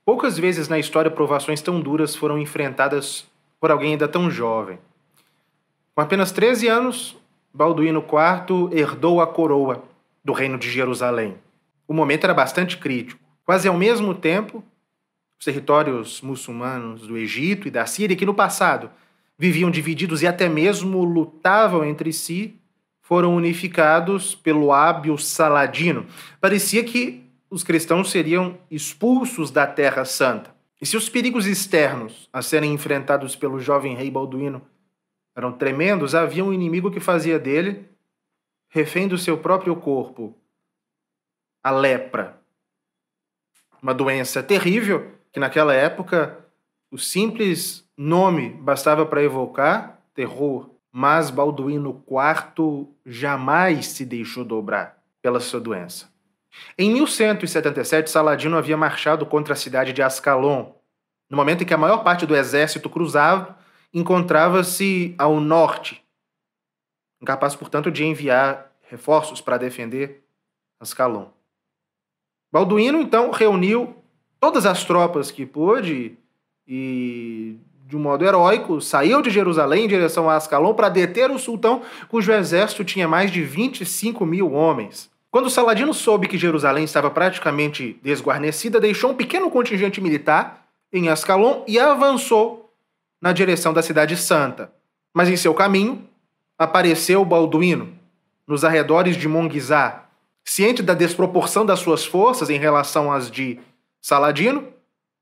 Poucas vezes na história provações tão duras foram enfrentadas por alguém ainda tão jovem. Com apenas 13 anos, Balduíno IV herdou a coroa do reino de Jerusalém. O momento era bastante crítico. Quase ao mesmo tempo, os territórios muçulmanos do Egito e da Síria, que no passado viviam divididos e até mesmo lutavam entre si, foram unificados pelo hábil Saladino. Parecia que os cristãos seriam expulsos da Terra Santa. E se os perigos externos a serem enfrentados pelo jovem rei Balduíno eram tremendos, havia um inimigo que fazia dele refém do seu próprio corpo: a lepra. Uma doença terrível que naquela época o simples nome bastava para evocar terror. Mas Balduíno IV jamais se deixou dobrar pela sua doença. Em 1177, Saladino havia marchado contra a cidade de Ascalon. No momento em que a maior parte do exército cruzado encontrava-se ao norte, incapaz, portanto, de enviar reforços para defender Ascalon. Balduíno, então, reuniu todas as tropas que pôde e, de um modo heróico, saiu de Jerusalém em direção a Ascalon para deter o sultão, cujo exército tinha mais de 25 mil homens. Quando Saladino soube que Jerusalém estava praticamente desguarnecida, deixou um pequeno contingente militar em Ascalon e avançou na direção da cidade santa. Mas em seu caminho, apareceu Balduíno, nos arredores de Monguizá. Ciente da desproporção das suas forças em relação às de Saladino,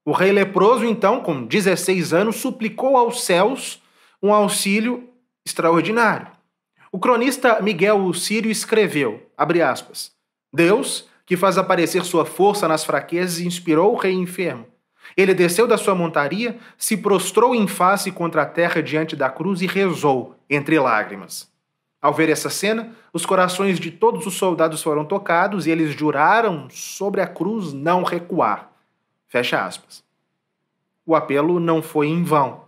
o rei leproso, então, com 16 anos, suplicou aos céus um auxílio extraordinário. O cronista Miguel Sírio escreveu, abre aspas, Deus, que faz aparecer sua força nas fraquezas, inspirou o rei enfermo. Ele desceu da sua montaria, se prostrou em face contra a terra diante da cruz e rezou, entre lágrimas. Ao ver essa cena, os corações de todos os soldados foram tocados e eles juraram sobre a cruz não recuar. Fecha aspas. O apelo não foi em vão.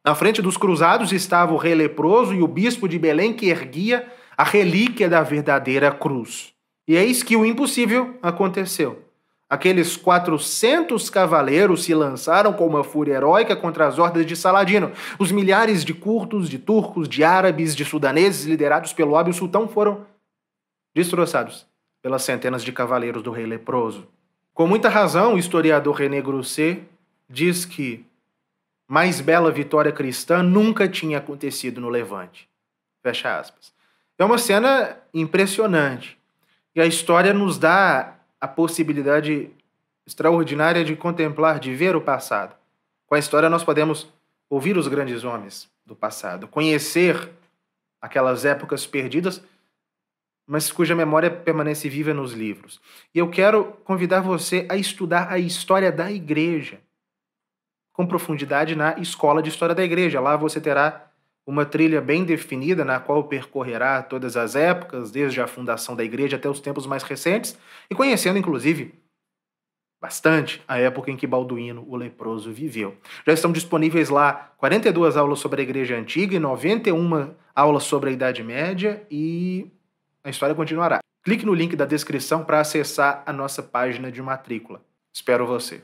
Na frente dos cruzados estava o rei leproso e o bispo de Belém que erguia a relíquia da verdadeira cruz. E eis que o impossível aconteceu. Aqueles 400 cavaleiros se lançaram com uma fúria heróica contra as hordas de Saladino. Os milhares de curdos, de turcos, de árabes, de sudaneses liderados pelo hábil sultão foram destroçados pelas centenas de cavaleiros do rei leproso. Com muita razão, o historiador René Grousset diz que mais bela vitória cristã nunca tinha acontecido no Levante. Fecha aspas. É uma cena impressionante. E a história nos dá a possibilidade extraordinária de contemplar, de ver o passado. Com a história nós podemos ouvir os grandes homens do passado, conhecer aquelas épocas perdidas, mas cuja memória permanece viva nos livros. E eu quero convidar você a estudar a história da Igreja com profundidade na Escola de História da Igreja. Lá você terá uma trilha bem definida na qual percorrerá todas as épocas, desde a fundação da Igreja até os tempos mais recentes, e conhecendo, inclusive, bastante a época em que Balduíno, o leproso, viveu. Já estão disponíveis lá 42 aulas sobre a Igreja Antiga e 91 aulas sobre a Idade Média, e a história continuará. Clique no link da descrição para acessar a nossa página de matrícula. Espero você.